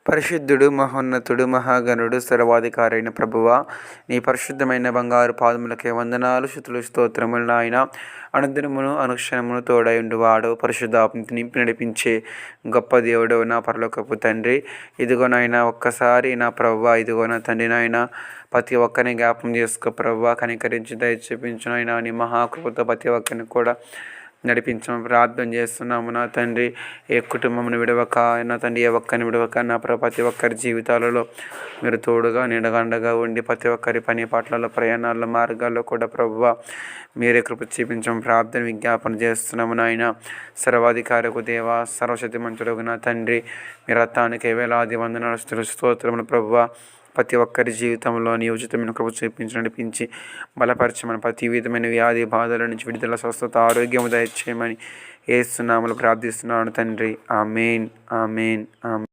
పరిశుద్ధుడు, మహోన్నతుడు, మహాగణుడు, సర్వాధికారైన ప్రభువా, నీ పరిశుద్ధమైన బంగారు పాదములకే వందనాలు, స్తుతులు, స్తోత్రములు నాయన. అనుదినమును అనుక్షణమును తోడై ఉండువాడు, పరిశుద్ధాత్మని నింపి నడిపించే గొప్ప దేవుడు నా పరలోకపు తండ్రి. ఇదిగో నాయన, ఒక్కసారి నా ప్రభువా, ఇదిగో నా తండ్రి నాయన, ప్రతి ఒక్కరిని జ్ఞాపకం చేసుకో ప్రభువా, కనికరించి దయ చూపించు నాయన. నీ మహాకృపతో ప్రతి ఒక్కరిని కూడా నడిపించమని ప్రార్థన చేస్తున్నాము నా తండ్రి. ఏ కుటుంబమును విడవక నా తండ్రి, ఏ ఒక్కరిని విడవక నా ప్రతి ఒక్కరి జీవితాలలో మీరు తోడుగా నీడగండగా ఉండి ప్రతి ఒక్కరి పని పాటలలో, ప్రయాణాల్లో, మార్గాల్లో కూడా ప్రభువా మీరే కృప చూపించమని ప్రార్థన విజ్ఞాపన చేస్తున్నాము నాయన. సర్వాధికారకు దేవ, సర్వశక్తి మంచుడుగు నా తండ్రి, మీ రథానికి వేలాది వందనాలు, స్తోత్రములు ప్రభువా. ప్రతి ఒక్కరి జీవితంలో నీ ఉచితమైన కృప చూపించి నడిపించి బలపరచమని, ప్రతి విధమైన వ్యాధి బాధల నుంచి విడుదల, స్వస్థత, ఆరోగ్యం దయచేయమని యేసు నామములో ప్రార్థిస్తున్నాను తండ్రి. ఆమేన్, ఆమేన్, ఆమేన్.